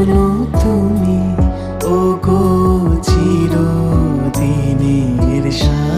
স্বপ্ন তুমি, ওগো চিরদিনের সাথী।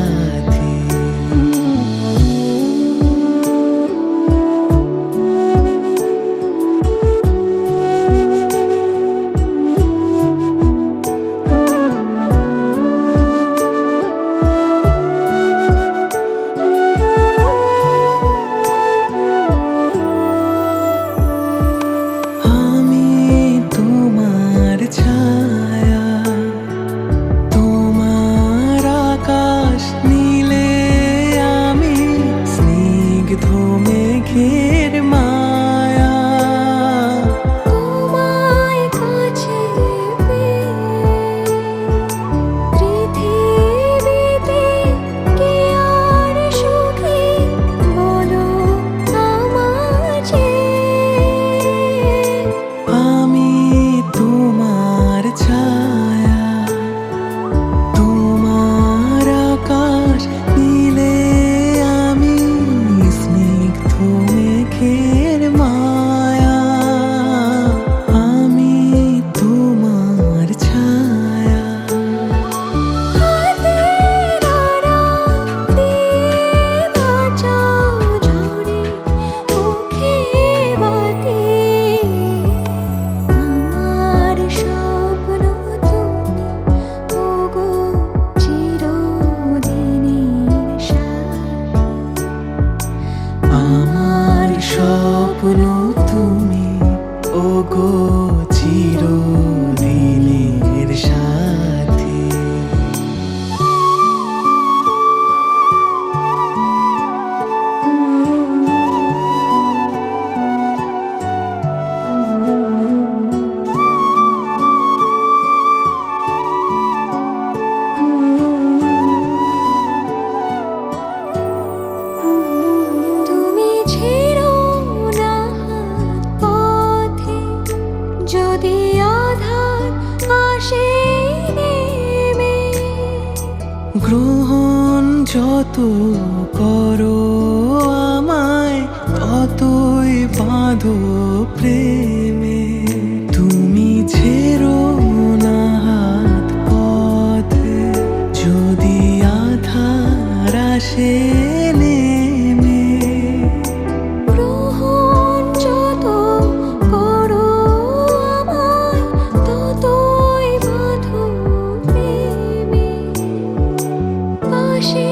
স্বপ্ন তুমি, ওগো চিরদিনের সাথী। গ্রহণ যত করো আমায়, ততই বাঁধো প্রেমে। তুমি ছেড়ো না হাত পথে, যদি আধার আসে নেমে। গ্রহণ যত করো আমায়, ততই বাঁধো প্রেমে। পাশে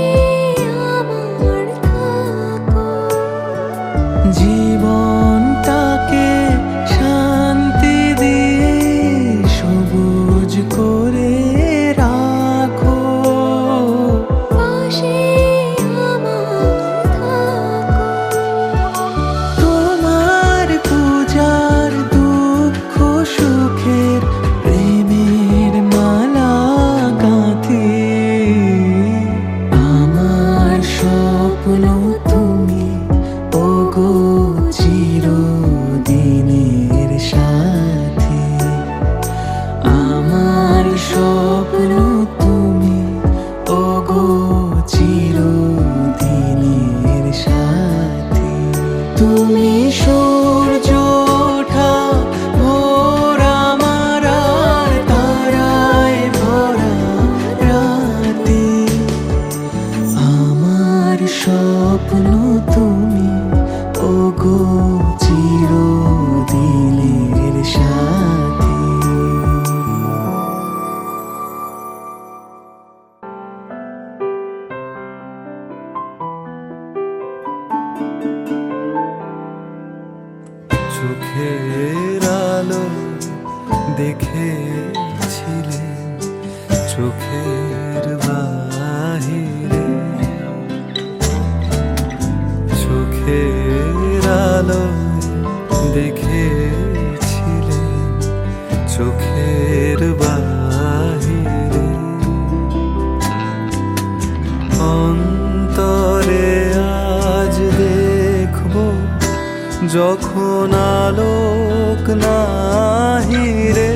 আমার থাকো, জীবনটাকে শান্তি দিয়ে সবুজ করে রাখো। পাশে আমার থাকো, তোমার পূজার দুঃখ সুখের প্রেমের মালা গাঁথি। আমার স্বপ্ন তুমি, ওগো চিরদিনের সাথী। আমার স্বপ্ন তুমি, ওগো চিরদিনের সাথী। তুমি সূর্য ওঠা ভোর আমার আর তারায় ভরা রাতে। আমার স্বপ্ন তুমি, ওগো চিরদিনের সাথী। চোখের আলো দেখেছিলে, চোখের বাহিরে। চোখের আলো দেখেছিলে, চোখের বাহিরে। অন্তরে আজ দেখবো, যখন আলোক নাহি রে।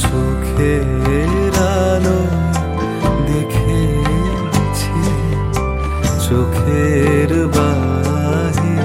চোখের আলো দেখেছি, চোখের বাহিরে।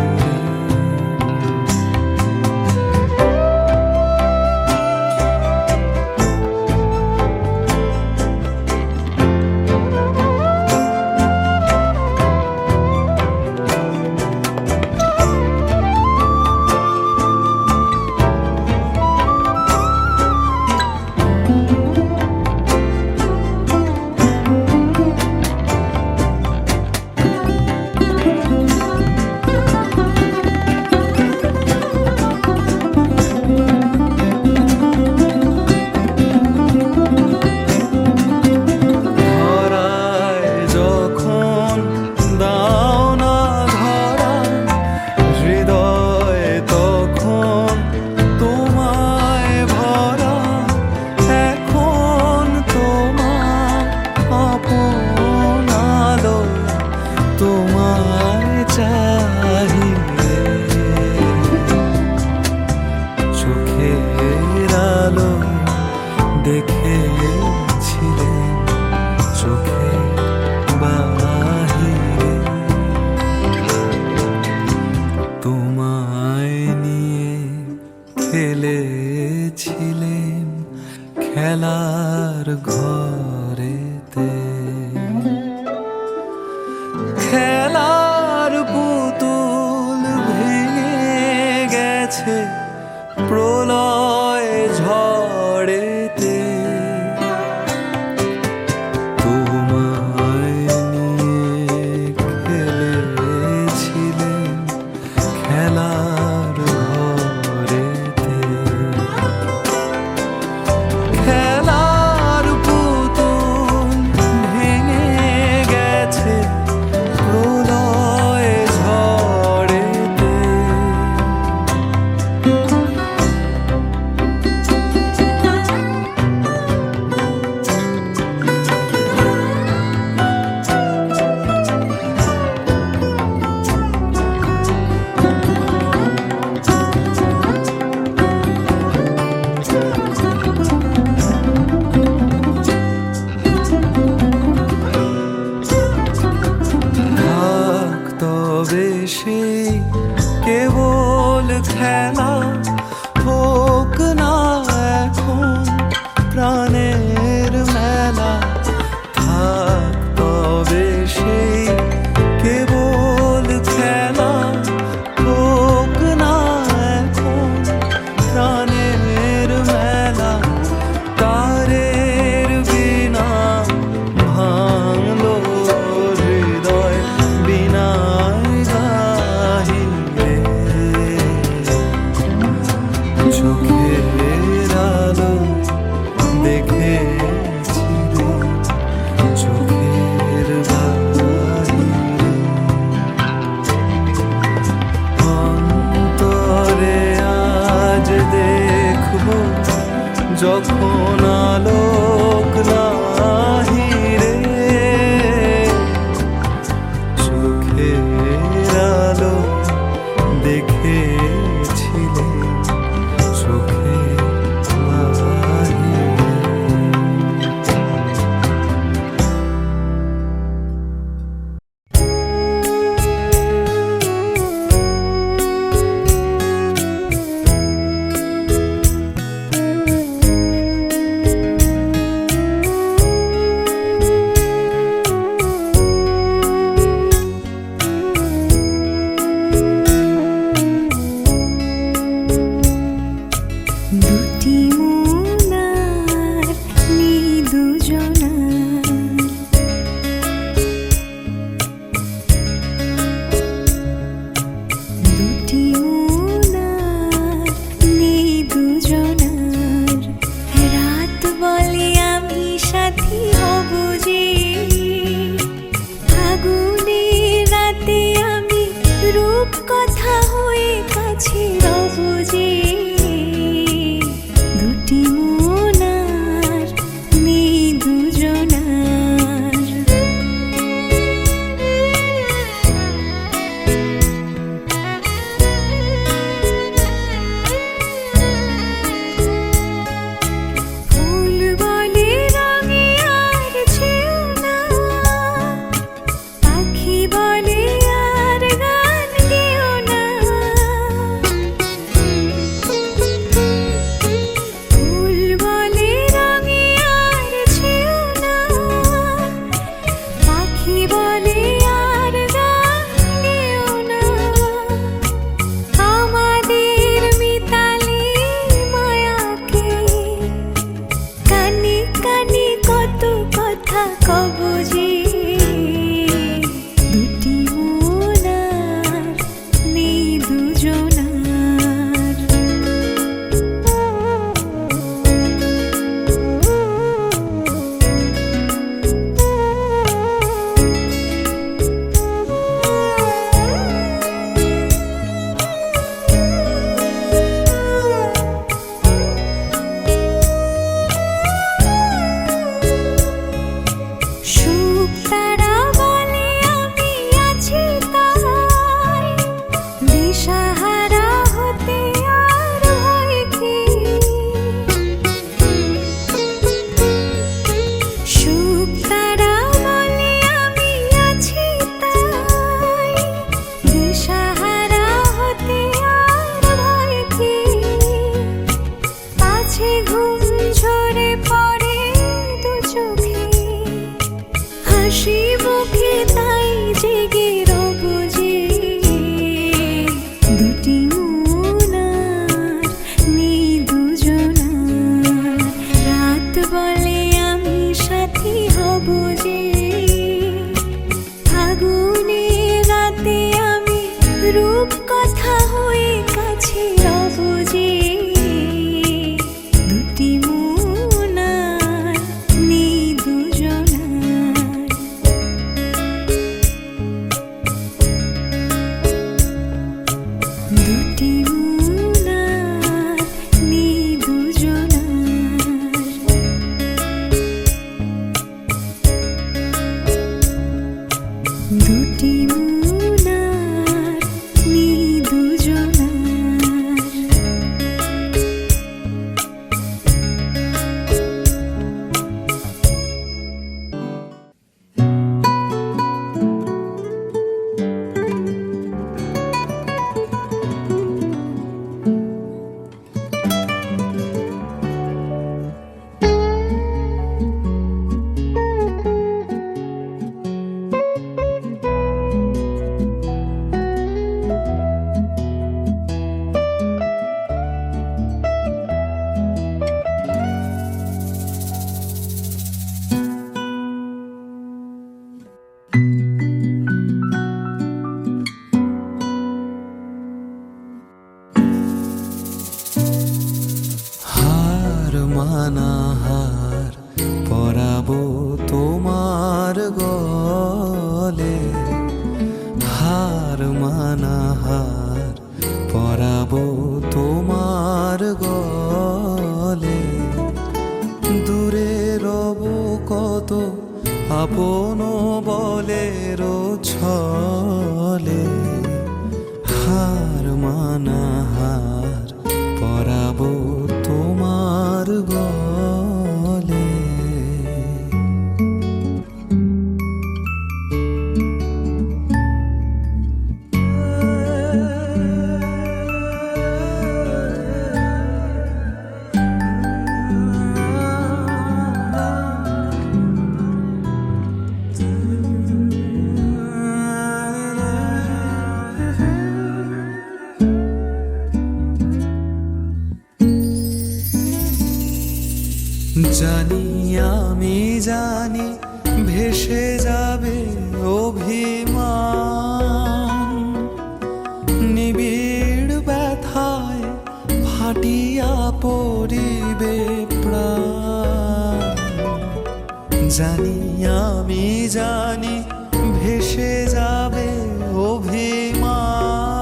তোমায় চাহিয়ে চোখের আলো দেখেছিলেন চোখে বাহিরে তোমায় নিয়ে খেলেছিলেন খেলার ঘরেতে খেলার পুতুল ভেঙে গেছে প্রলয় ঝড়েতে তোমায় নিয়ে খেলেছিলেন খেলার ঘরেতে খেলার পুতুল ভেঙে গেছে প্রলয় ঝড়েতে থাক তবে সেই কেবল খেলা হোক না এখন প্রাণের মেলা থাক তবে সেই কেবল খেলা হোক না এখন প্রাণের মেলা তারের বিনা ভাঙলো হৃদয় বিনায় গাহিলে চোখের আলো দেখেছিলে চোখের বাহিরে অন্তরে আজ দেখবো যখন আলোক নাহি রে চোখের আলো দেখেছিলে চোখে বাহিরে দুটি মনার নেই দুজনার দুটি মনার নেই দুজনার রাত বলে আমি সাথী হব যে আগুনের রাতে আমি রূপ কথা হয়ে কাছে রব যে দুটি মনার নেই দুজনার ফুল বলে রঙে আর ছেও না পাখি বলে আর গান গেও না কথা হয়ে কাছে রব যে, দুটি মন আর নেই দুজনার। দুটি মন আর নেই দুজনার। দুটি মন আর নেই দুজনার। হার মানা হার পরাবো তোমার গলে, হার মানা হার পরাবো তোমার গলে। দূরে রব কত আপন বলের ছলে, হার মানা হার পরাবো তোমার গলে। জানি আমি জানি ভেসে যাবে অভিমান, নিবিড় ব্যথায় ফাটিয়া পড়িবে প্রাণ। জানি আমি জানি ভেসে যাবে অভিমান,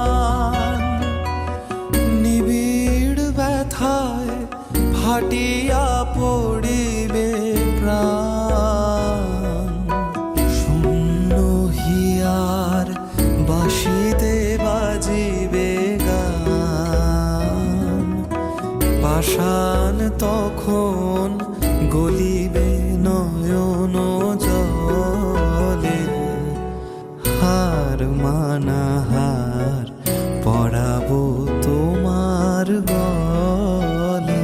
নিবিড় ব্যথায় ফাটিয়া পড়িবে প্রাণ। শূন্য হিয়ার বাঁশিতে বাজিবে গান, পাষাণ তখন গলিবে নয়ন জলে। হার মানা হার পরাবো তোমার গলে।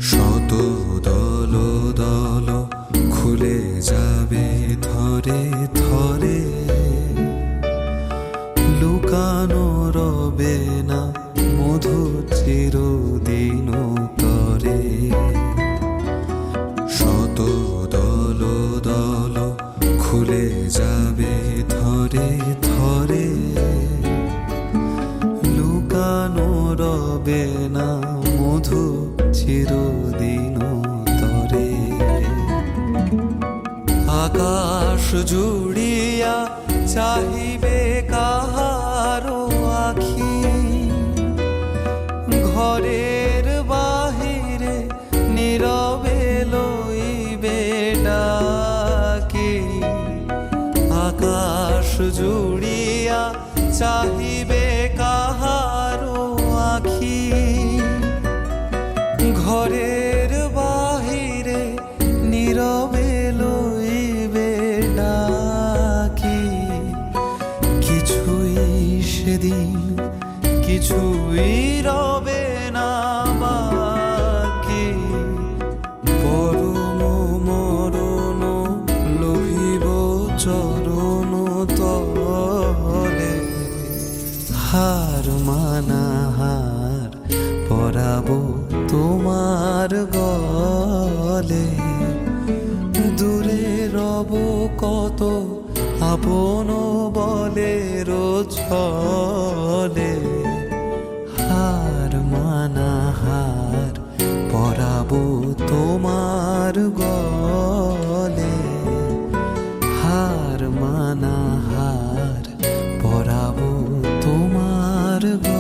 শত দল দল খুলে যাবে থরে থরে, লুকানো রবে না মধু চিরদিন তরে। শত দল দল খুলে যাবে থরে থরে, লুকানো রবে না মধু চিরদিন তরে। আকাশ জুড়িয়া চাহিবে কাহারো আখি, ঘরের বাহিরে নীরবে লইবে ডাকি। আকাশ জুড়িয়া চাহিবে কাহারো আখি, ঘরের বাহিরে নীরবে লইবে ডাকি। কিছুই সেদিন কিছুই হার মানা হার পরাবো তোমার গলে, দূরে রব কত আপন বলের ছলে। হার মানা হার পরাবো তোমার গলে, হার মানা হার পরাবো তোমার গলে।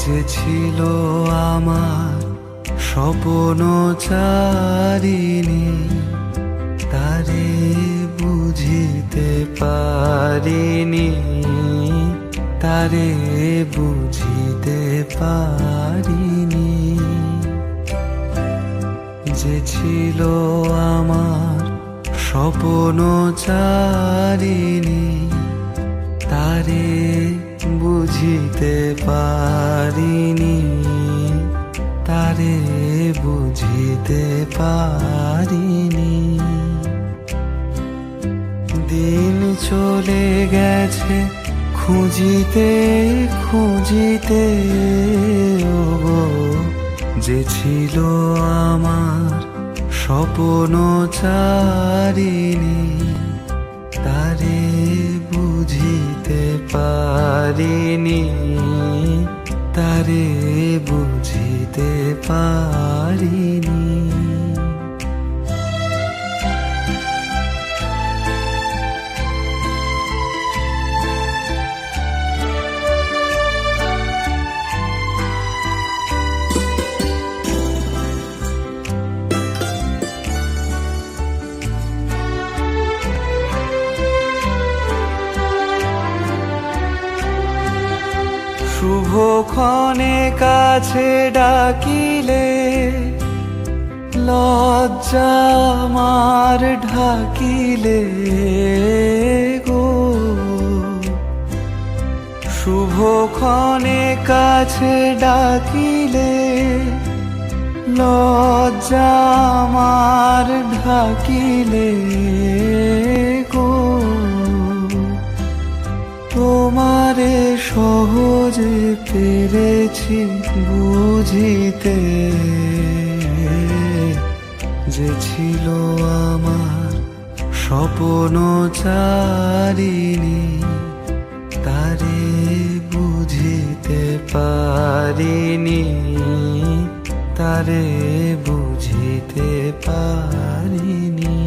যে ছিল আমার স্বপ্ন চারিণী, তারে বুঝিতে পারিনি, তারে বুঝিতে পারিনি। যে ছিল আমার স্বপ্ন চারিণী, তারে বুঝিতে পারিনি, তারে বুঝিতে পারিনি। দিন চলে গেছে খুঁজিতে খুঁজিতে, ওগো যে ছিল আমার স্বপ্ন চারিণী, তারে বুঝিতে পারিনি, তারে বুঝিতে পারিনি। শুভক্ষণে কাছে ডাকিলে, লজ্জা আমার ঢাকিলে গো। শুভক্ষণে কাছে ডাকিলে, লজ্জা আমার ঢাকিলে গো। তোমারে সহজে পেরেছি বুঝিতে, যে ছিল আমার স্বপ্ন চারিণী, তারে বুঝিতে পারিনি, তারে বুঝিতে পারিনি।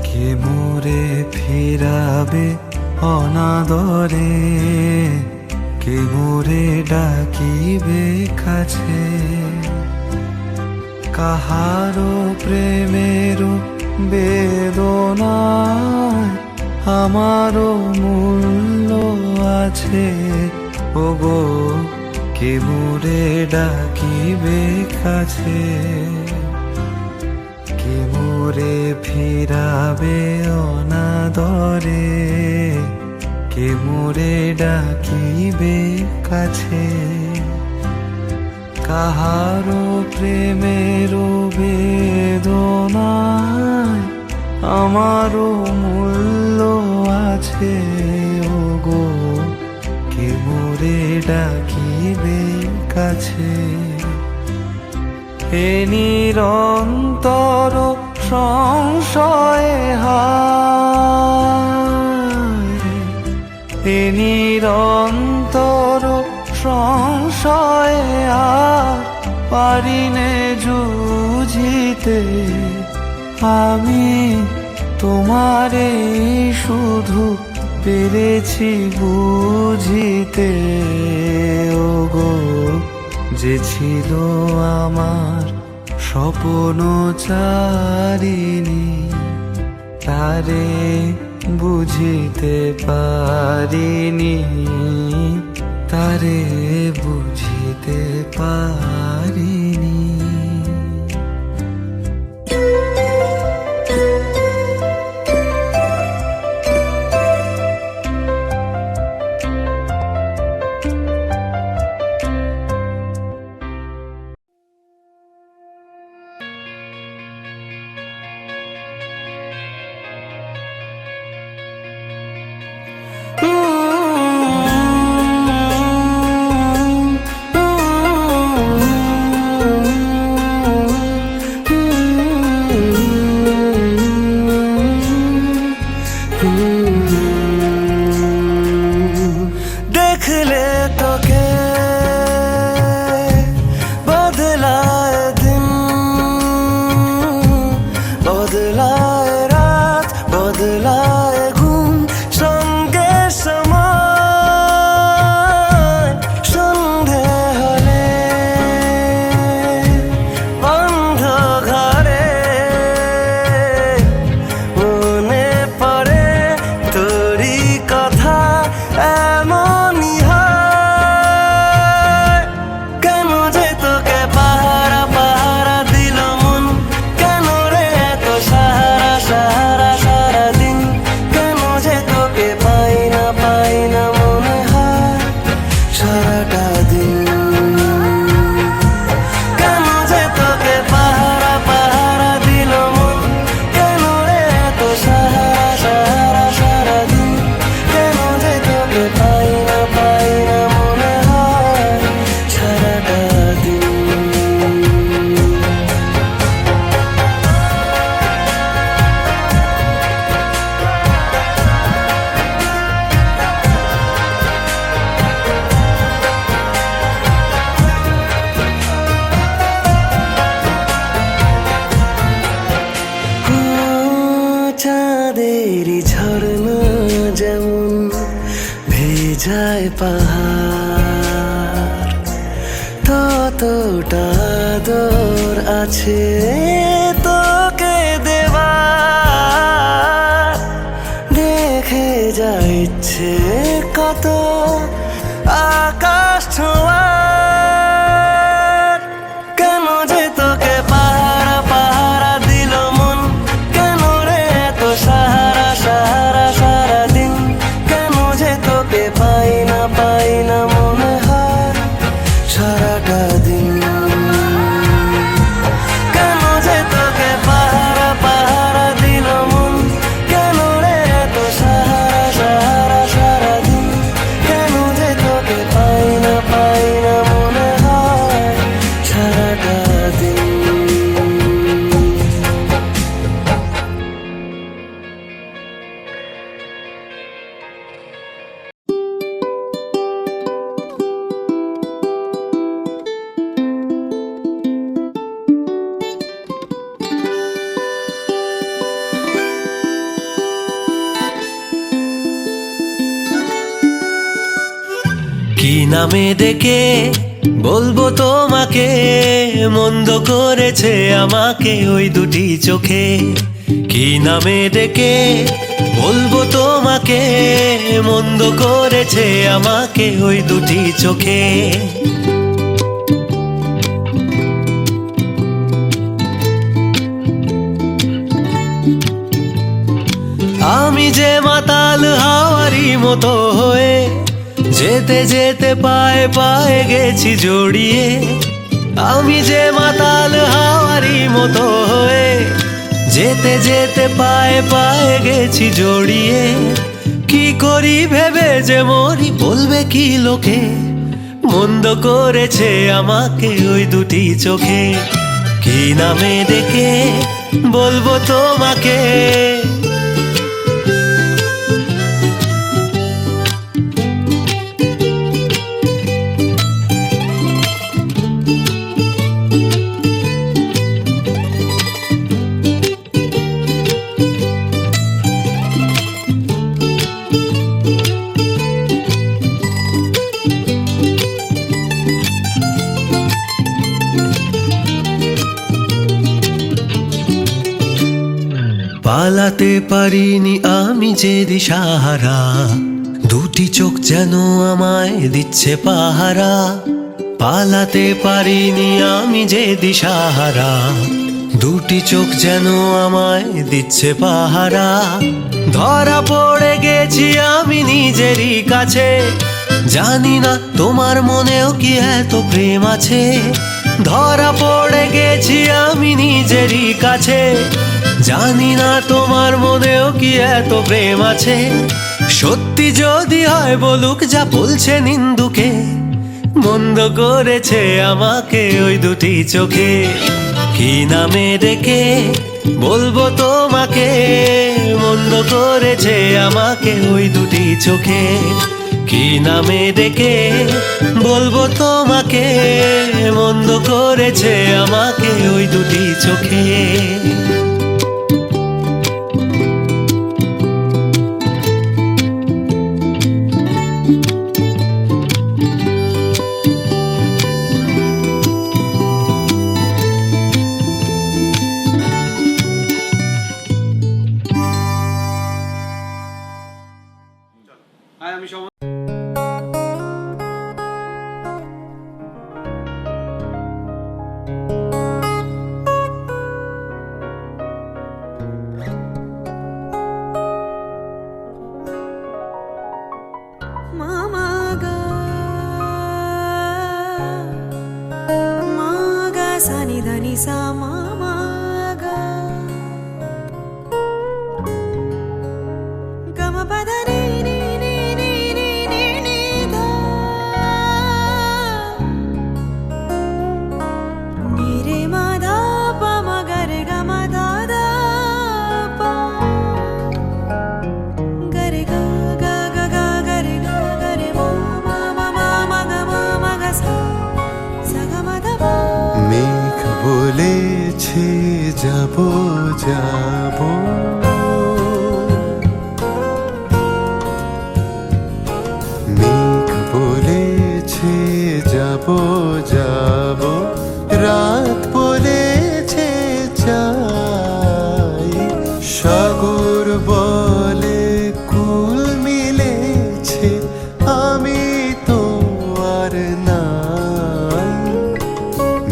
কে মোরে ফিরাবে অনাদরে, কে মোরে ডাকিবে কাছে। কাহারো প্রেমের বেদনায় আমারও মূল্য আছে, ওগো কে মোরে ডাকিবে কাছে। কে মোরে ফিরাবে অনাদরে, কে মোরে ডাকিবে কাছে। কাহারো প্রেমের বেদনায় আমারও মূল্য আছে, ওগো কে মোরে ডাকিবে কাছে। এ নিরন্তর সংশয়ে হায়, এ নিরন্তর সংশয়ে আর পারিনে যুঝিতে। আমি তোমারে শুধু পেরেছি বুঝিতে, ওগো যে ছিল আমার স্বপ্ন চারিণী, তারে বুঝিতে পারিনি, তারে বুঝিতে পারিনি। देखले तो के बदलाए दिन, बदलाए रात, बदलाए घुम, संगे समय सन्धे हले बंध घरे मने पड़े तोरी कथा। এমনই হয় কেন যে তোকে পাহারা পাহারা দিল মন, কেন রে এত সাহারা সাহারা সারাদিন, কেন যে তোকে পাই না মনে হয় সারাটা দিন, কেন যে তোকে পাহারা পাহারা দিল মন, কেন রে এত সাহারা সাহারা সারাদিন, কেন যে তোকে পাই না মনে হয় সারাটা দিন। চাঁদেরই ঝর্ণা যেমন ভেজায় পাহাড়, ততটা আদর আছে তোকে দেবার। দেখে যা ইচ্ছে কত আকাশ ছোঁয়ার, কেন যে তোকে পাহারা পাহারা দিল মন, কেন রে এত সাহারা সাহারা সারাদিন, কেন যে তোকে পাই না মনে হয় সারাটা দিন, কেন যে তোকে পাহারা পাহারা দিল মন, কেন রে এত সাহারা সাহারা সারাদিন, কেন যে তোকে পাই না মনে হয় সারাটা দিন। কি নামে ডেকে বলবো তোমাকে, মন্দ করেছে আমাকে ওই দুটি চোখে। কি নামে ডেকে বলবো তোমাকে, মন্দ করেছে আমাকে ওই দুটি চোখে। আমি যে মাতাল হাওয়ারি মতো হয়ে যেতে যেতে পায়ে পায়ে গেছি জড়িয়ে, আমি যে মাতাল হাওয়ারি মতো হয়ে যেতে যেতে পায়ে পায়ে গেছি জড়িয়ে। কি করি ভেবে যে মরি, বলবে কি লোকে, মন্দ করেছে আমাকে ওই দুটি চোখে। কি নামে ডেকে বলবো তোমাকে। পালাতে পারিনি আমি যে দিশাহারা, দুটি চোখ যেন আমায় দিচ্ছে পাহারা। পালাতে পারিনি আমি যে দিশাহারা, দুটি চোখ যেন আমায় দিচ্ছে পাহারা। ধরা পড়ে গেছি আমি নিজেরই কাছে, জানি না তোমার মনেও কি এত প্রেম আছে। ধরা পড়ে গেছি আমি নিজেরই কাছে, জানি না তোমার মনেও কি এত প্রেম আছে। সত্যি যদি হয় বলুক যা বলছে নিন্দুকে, মন্দ করেছে আমাকে ওই দুটি চোখে। কি নামে ডেকে বলবো তোমাকে, মন্দ করেছে আমাকে ওই দুটি চোখে। কি নামে ডেকে বলবো তোমাকে, মন্দ করেছে আমাকে ওই দুটি চোখে। Mama ga, ma ga sa ni da ni sa mama ga, ga ma pa da ni ni ni ni ni ni ni da, ni re ma da pa ma ga re ga ma da da pa, ga re ga ga ga ga ga re ga ga re ma ma ma ma ma ga sa sa ga ma da pa. মেঘ বলেছে যাব যাব, মেঘ বলেছে যাব যাব, রাত বলেছে চাই, সাগর বলে কুল মিলেছে, আমি তো আর নাই।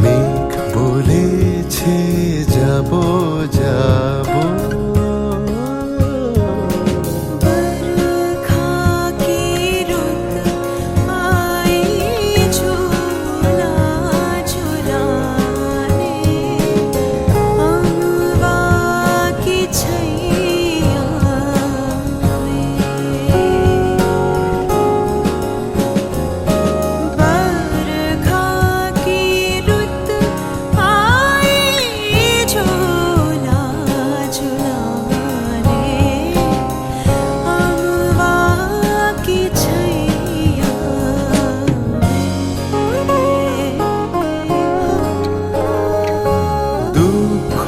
মেঘ বলেছে যাব যাব, बरखा की रुत आई झूला झुलाने, अम्बा की छैया में। बरखा की रुत आई झूला झुलाने, अम्बा की छैया में। দুঃখ